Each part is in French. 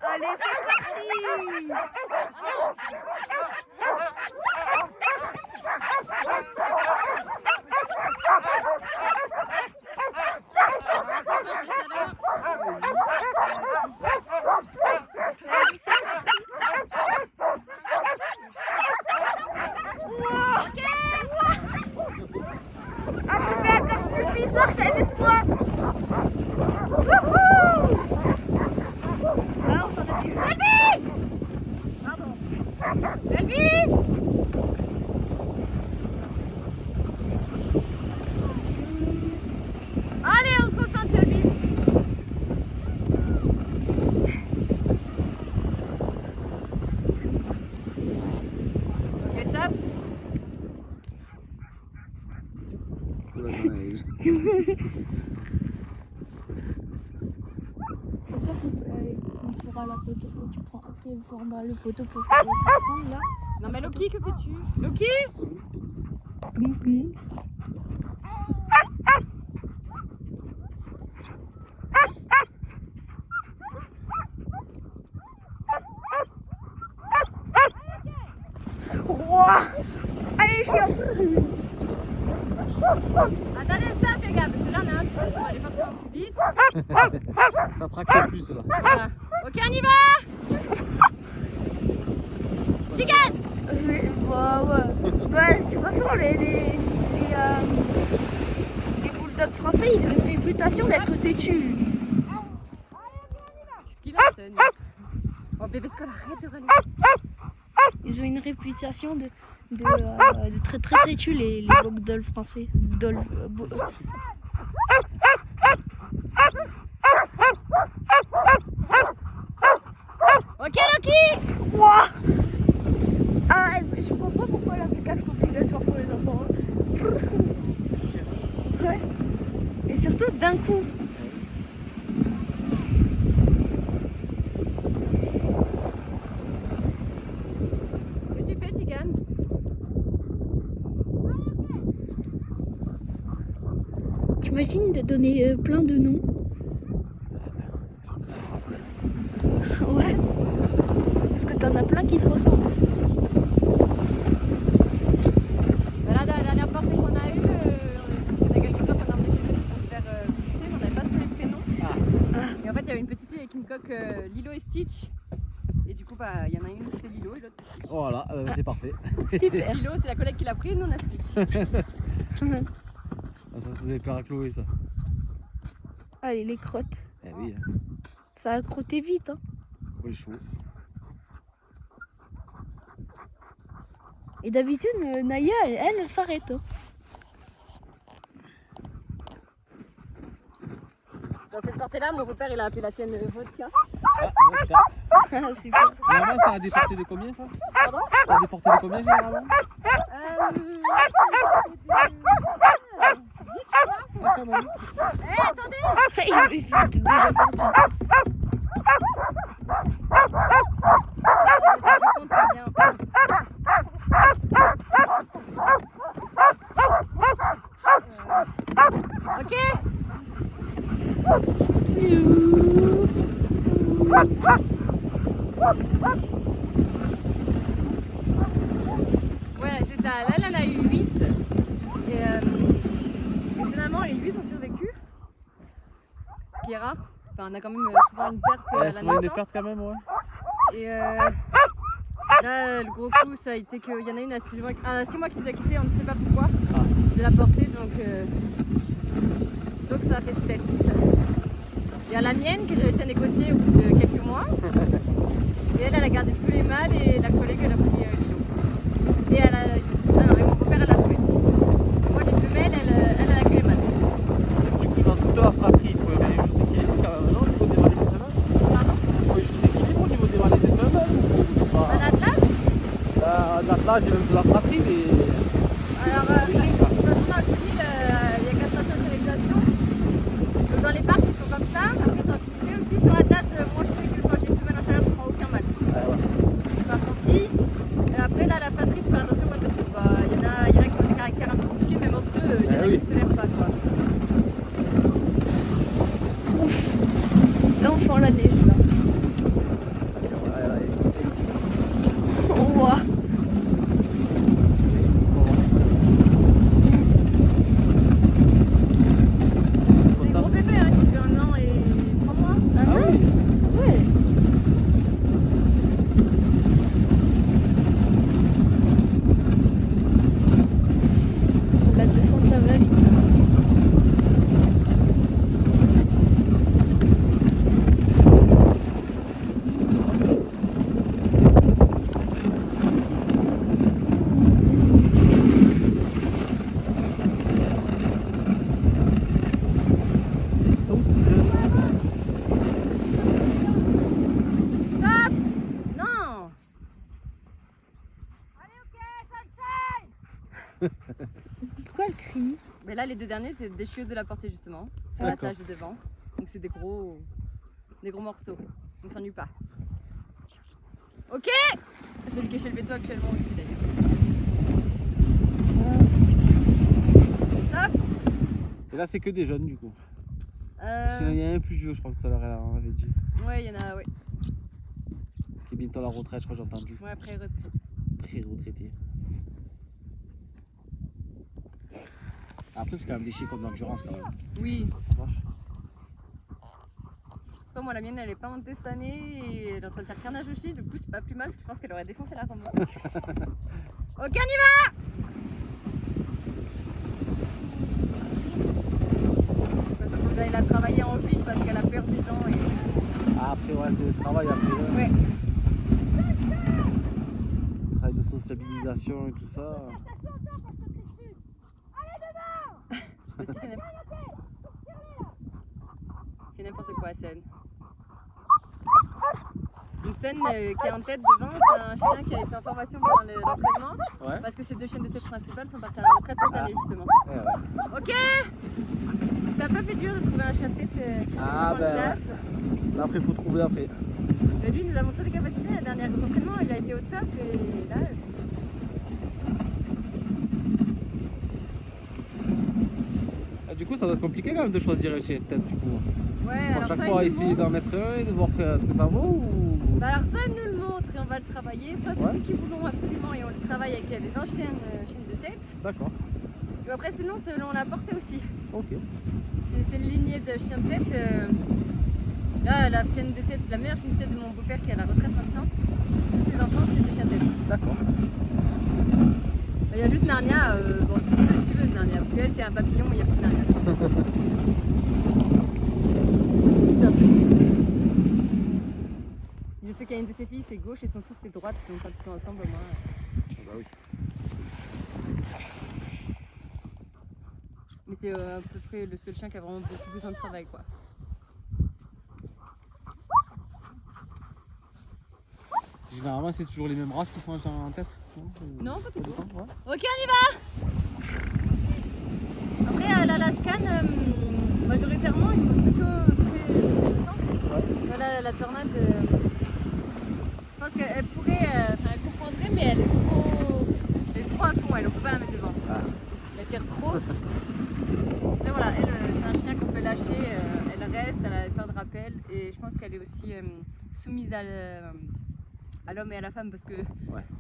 Allez, c'est parti. Bizarre qu'avec moi. Ah, on s'en a dit. Shelby! Pardon. Shelby! Allez, on se concentre, Shelby. Ok, stop. C'est toi qui fera la photo. Tu prends, ok, prendra le photo pour prendre là. Non mais Loki, que fais-tu? Loki? Allez, chien. Attendez, stop les gars, parce que là on a un de plus, on va aller forcément plus vite. Ça traque pas plus là. Voilà. Ok, on y va. Tigan. Bah ouais. Bah, de toute façon, les bulldogs français, ils ont une réputation d'être têtus. Qu'est-ce qu'il a, ce nez? Oh bébé, est-ce qu'on arrête de râler? Ils ont une réputation de très très têtus, les bulldogs français. Ok, Loki. Ouah. Ah, je comprends pourquoi la casque obligatoire pour les enfants. Ouais. Et surtout d'un coup. Qu'est-ce que tu fais, Tigan? T'imagines de donner plein de noms? Ouais. Parce que t'en as plein qui se ressemblent. Voilà, dans la dernière portée qu'on a eue, on a quelques-uns qu'on a emmenés chez nous pour se faire pousser, mais on n'avait pas trouvé les prénoms. Et en fait, il y avait une petite fille avec une coque Lilo et Stitch. Et du coup, bah, il y en a une c'est Lilo et l'autre c'est Stitch. Voilà, c'est parfait. Super. Lilo, c'est la collègue qui l'a pris, nous on a Stitch. Ah, ça faisait peur à Chloé ça. Allez, les crottes. Eh oui, Ça a crotté vite. Hein. oui, chaud. Et d'habitude, Naya, elle s'arrête. Hein. Dans cette portée-là, mon beau-père il a appelé la sienne vodka. Ah, vodka. Super. Généralement, ça a des portées de combien ça? Pardon? Ça a des portées de combien généralement? Ah, quand même. Eh, attendez! C'était déjà parti. Ok. Ouais, c'est ça. Là, elle en a eu 8. Et finalement, les 8 ont survécu. Ce qui est rare. Enfin, on a quand même souvent une perte à la Souvent des naissance. pertes quand même, ouais. Et là, le gros coup, ça a été qu'il y en a une à 6 mois qui nous a quittés, on ne sait pas pourquoi, de la portée, donc ça a fait 7. Il y a la mienne que j'ai réussi à négocier au bout de quelques mois. Et elle a gardé tous les mâles et la collègue, elle a pris Lilo. Et elle a... Ah non, et mon beau-père, elle a pris. Moi, j'ai deux mâles, elle a que les mâles. Du coup, dans toute la fratrie, il faut un juste équilibre quand même, non? Au niveau des mâles et des femelles? Pardon? Il faut un juste équilibre au niveau des mâles et des femelles? Un attelage? L'attelage et même de la fratrie, mais... Alors, de toute façon, dans le chenil, il y a castration et stérilisation. Donc, dans les parcs, ils sont comme ça. Après, ils sont affiliés aussi. Sur l'attelage, moi, je sais que quand j'ai une femelle en chaleur, je prends aucun mâle. Par contre, et après, là, la fratrie, faut faire attention parce que il y en a qui ont des caractères un peu compliqués, même entre eux, il y en a qui se lèvent pas, quoi. Là, on sent la neige, là. Pourquoi elle crie? Mais là, les deux derniers, c'est des chiots de la portée justement, sur la D'accord. tâche de devant. Donc c'est des gros morceaux. On s'ennuie pas. Ok. Celui qui est chez le béton actuellement aussi d'ailleurs. Top. Et là, c'est que des jeunes du coup. Euh, Sinon, il y a un plus vieux, je crois que tout à l'heure, elle avait dit. Ouais, il y en a, ouais. Qui est bientôt à la retraite, je crois que j'ai entendu. Ouais, après retraite. Pré-retraité. Après, c'est quand même des chiens comme d'endurance quand même. Oui. Vache. Après, moi, la mienne, elle est pas montée cette année et elle est en train de faire carnage aussi. Du coup, c'est pas plus mal parce que je pense qu'elle aurait défoncé la remonte. Ok, on y va. Parce qu'il faut que j'aille la travailler en ville parce qu'elle a peur des gens. Et... Ah, après, ouais, c'est le travail après. Ouais. Travail de sociabilisation et tout ça. Parce qu'il fait n'importe quoi, Scène. Une scène qui est en tête devant, c'est un chien qui a été en formation pendant l'entraînement. Ouais. Parce que ces deux chiens de tête principales sont partis à la retraite cette année justement. Ouais. Ok. C'est un peu plus dur de trouver un chien de tête qui Ah, dans le ben taf. ouais. Là, après, il faut trouver après. Mais lui, il nous a montré des capacités la dernière entraînement, il a été au top et là. Ah, du coup, ça doit être compliqué quand même de choisir un chien de tête du coup. Ouais, Pour alors chaque soit fois, il nous essayer montre- d'en mettre un et de voir ce que ça vaut ou. Bah alors soit il nous le montre et on va le travailler, soit c'est Ouais. nous qui voulons absolument et on le travaille avec les anciennes chiennes de tête. D'accord. Et après sinon selon la portée aussi. Ok. C'est une lignée de chiens de tête. Là la chienne de tête, la meilleure chienne de tête de mon beau-père qui est à la retraite maintenant, tous ses enfants c'est des chiens de tête. D'accord. Il y a juste Narnia, bon c'est plutôt une tueuse Narnia, parce qu'elle c'est un papillon mais il n'y a plus de Narnia. C'est un peu nul. Je sais qu'il y a une de ses filles c'est gauche et son fils c'est droite, donc quand ils sont ensemble au moins. Bah oui. Mais c'est à peu près le seul chien qui a vraiment beaucoup besoin de travail quoi. Généralement, c'est toujours les mêmes races qui sont en tête. Non, pas tout toujours. Ouais. Ok, on y va. Après, l'Alaskan, majoritairement, ils sont plutôt très obéissants. Voilà, la tornade, je pense qu'elle pourrait, elle comprendrait, mais elle est trop à fond, elle, on peut pas la mettre devant. Ah. Elle tire trop. Mais voilà, elle, c'est un chien qu'on peut lâcher, elle reste, elle a peur de rappel, et je pense qu'elle est aussi soumise à l'homme et à la femme parce que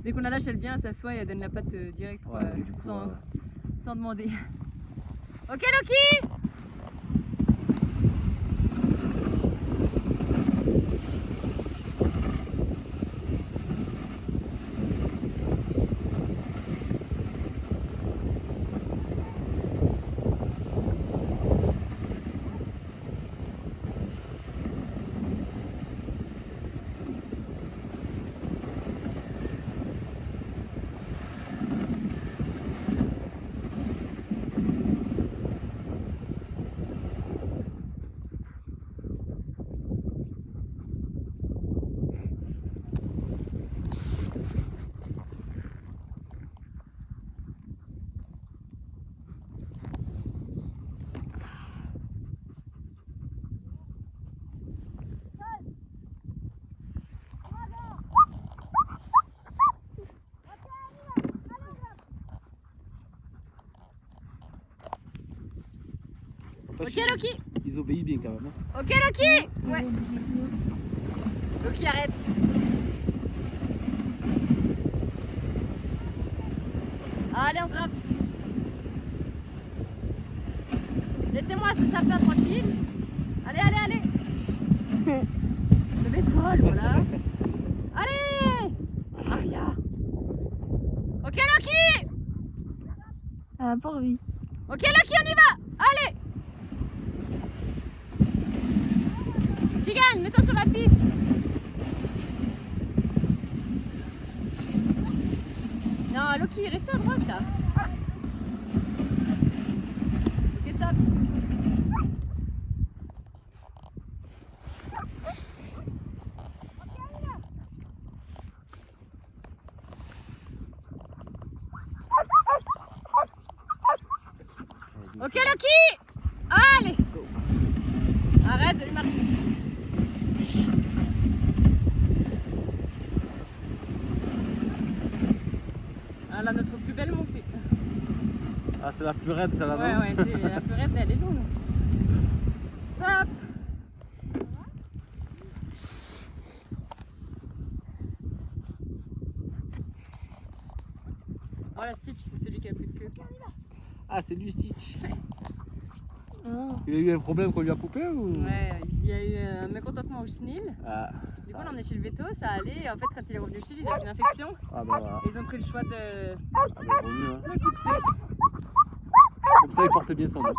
dès qu'on la lâche, elle vient, elle s'assoit et elle donne la patte direct quoi, Ouais, du coup, sans demander. Ok Loki. Ok Loki. Ils obéissent bien quand même. Hein. Ok Loki. Ouais. Loki arrête. Allez on grimpe. Laissez-moi ce sapin tranquille. Allez, allez, allez. Le baseball, voilà. Allez. Aria. Ok Loki. Elle a pas envie. Ok Loki, on y va. Allez. Tigane, mets-toi sur la piste. Non, Loki, restez à droite là. Ok, stop. Ok Loki. Allez. Arrête de lui marquer. Voilà notre plus belle montée. Ah, c'est la plus raide, celle-là, Ouais, non? ouais, c'est la plus raide, elle est longue en plus. Stop. Voilà, Stitch, c'est celui qui a plus de queue. Ah, c'est lui, Stitch. Ah. Il a eu un problème qu'on lui a coupé ou? Ouais, il y a eu un mécontentement au chenil. Ah, Du coup, on l'a emmené chez le veto, ça allait. Et en fait, quand il est revenu chez lui, il a fait une infection. ah bah voilà. Et ils ont pris le choix de Ah bah vaut mieux, hein. le couper. Comme ça, il porte bien son nom. Ouais.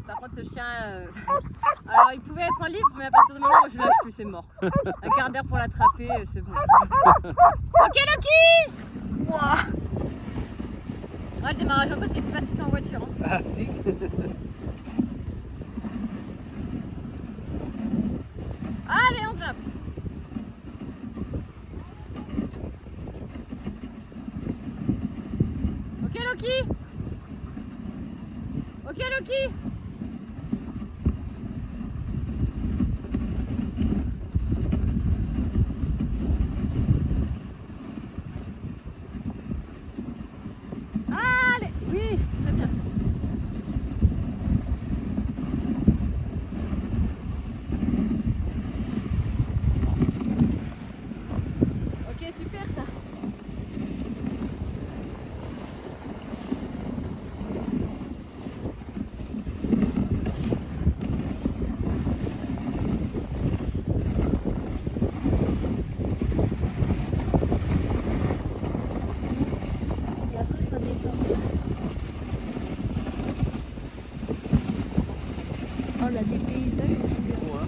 Par contre, ce chien, alors il pouvait être en libre, mais à partir du moment où je lâche plus, c'est mort. Un quart d'heure pour l'attraper, c'est bon. Ok, Loki. Ouah. Ouais, le démarrage en côte, c'est plus facile qu'en voiture. Hein. Ah, si. Allez, on grimpe. Ok, Loki. Ok, Loki. Allez, oui, très bien. Ok, super ça. Et après ça descend. Oh là, des paysages, ils sont bien. Ouais.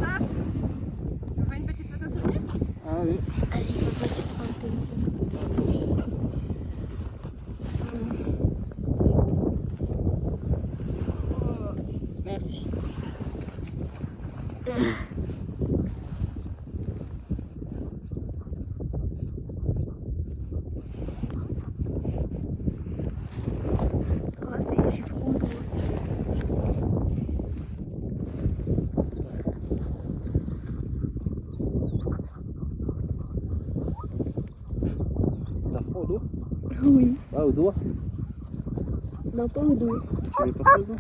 Ah, on fait une petite photo souvenir. Ah oui. Vas-y, papa, tu prends le téléphone. Merci. Ah, c'est chiffon drôle. T'as froid au dos? Oui. Ah, au doigt? Non, pas au dos. Tu mets pas pause?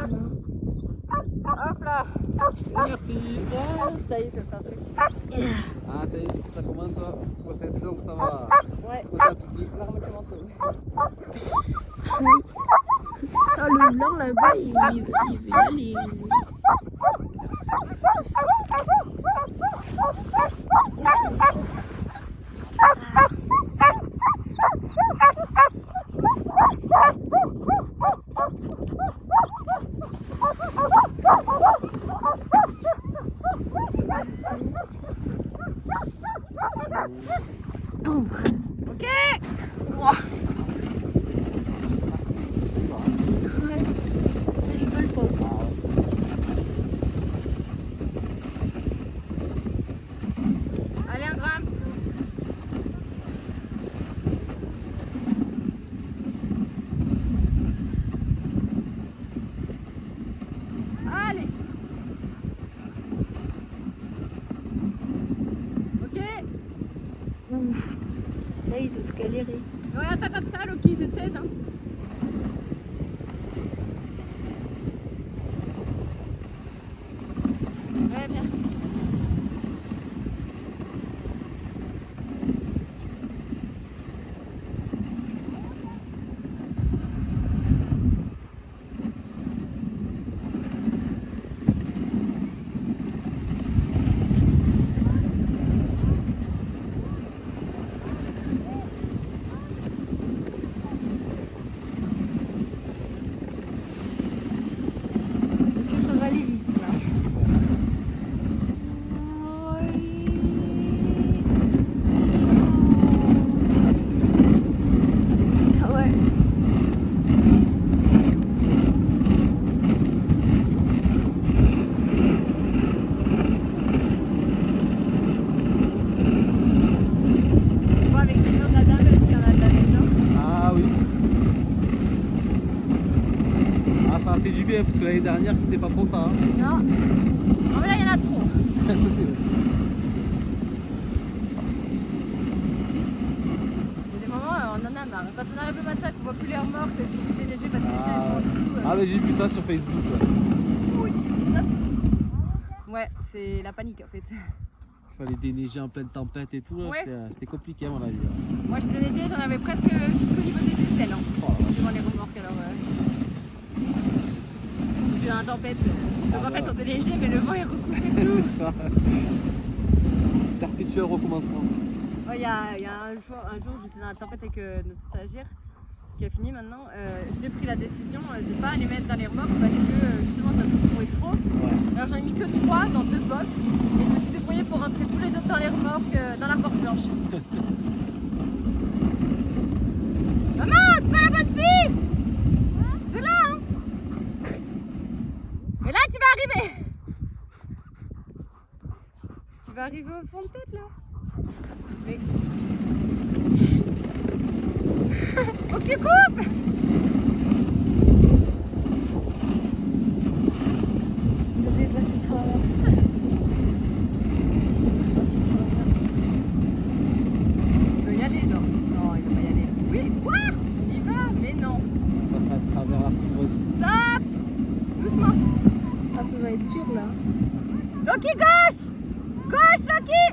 Non. Hop là. Merci. Ça y est, ça sera fait. Ah, ça commence à. Quand c'est long, ça va. Ouais, Quand ça pique. on va remettre le manteau. Ah, le blanc là-bas, il veut y aller. Boum. Ok. Ouah. C'est quoi? Ouais. Je rigole pas. Allez, on grimpe. Allez. Ok. Ouf. Là, ils doivent galérer. Regarde pas comme ça, Loki, je t'aide. Hein. Ouais, bien. depuis, hein, parce que l'année dernière c'était pas trop ça. Hein. Non. Non mais là il y en a trop. Ça, c'est vrai. Il y a des moments on en a marre. Quand on arrive le matin qu'on voit plus les remorques, qu'il faut plus déneiger parce que les chiens ils sont en dessous. Ah mais j'ai vu ça sur Facebook. Ouais. Stop. Ouais, c'est la panique en fait. Il fallait déneiger en pleine tempête et tout. là, Ouais. C'était compliqué à mon avis. Là. Moi je déneigeais, j'en avais presque jusqu'au niveau des aisselles. Hein. Oh, la vache. Devant les remorques alors. Puis dans la tempête. Donc Ah, en fait ouais. on déneigeait mais le vent il recouvrait tout. C'est ça. Perpétuel recommencement. Ouais, il y a un jour j'étais dans la tempête avec notre stagiaire qui a fini maintenant. J'ai pris la décision de ne pas les mettre dans les remorques parce que justement ça se recouvrait trop. Ouais. Alors j'en ai mis que 3 dans 2 box et je me suis débrouillée pour rentrer tous les autres dans les remorques, dans la remorque blanche. Maman, c'est pas la bonne piste! C'est là, hein? Mais là tu vas arriver! Tu vas arriver au fond de tête là? Mais... Faut que tu coupes! Vous devez passer par là. Il veut y aller, genre. Non, il veut pas y aller. Oui, quoi? Il y va, mais non. On passe à travers la poudreuse. Stop! Doucement. Ah, ça va être dur là. Loki, gauche! Gauche, Loki!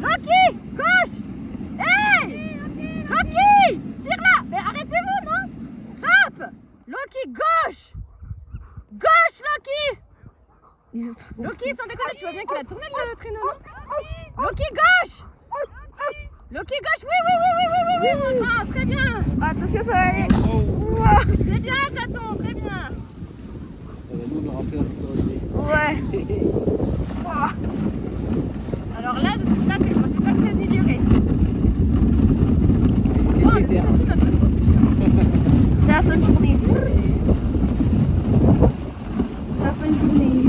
Loki! Gauche! Hey! Loki! Tire là! Mais arrêtez-vous, non? Stop! Loki, gauche! Gauche, Loki! Ils ont pas compris. Loki, sans déconner, tu vois bien qu'il a tourné le traîneau, non? Loki, gauche! Loki, gauche! Oui, oui, oui, oui, oui, oui, oui, mon grand, très bien! Attention, ça va aller. Très bien, chaton, très bien! Nous on aura fait la poudreuse. Ouais. Alors là, je suis flattée, je pensais pas que ça délirait. C'était Oh, mais péter, c'est hein. facile, ma bonne C'est la fin de journée. La fin de journée.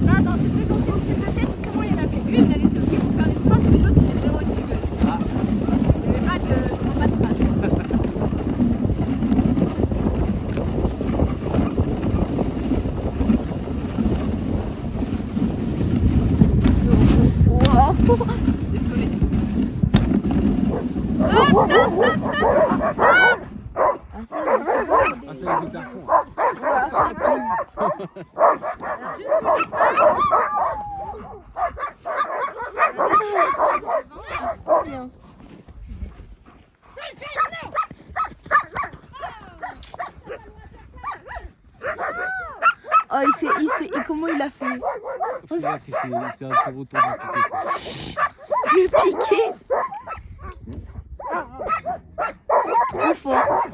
Ça, dans cette maison de chef de tête, justement, il y en avait une, elle était ok pour faire les traces, mais l'autre, c'était vraiment une sugueuse. Ah. Il n'y avait pas de traces. Wow. Désolée. Stop, stop, stop, stop, stop! Ah c'est les hyperfonds. Trop bien. Oh, et comment il a fait? Regarde qu'il s'est retourné tout. Le piqué. Trop fort.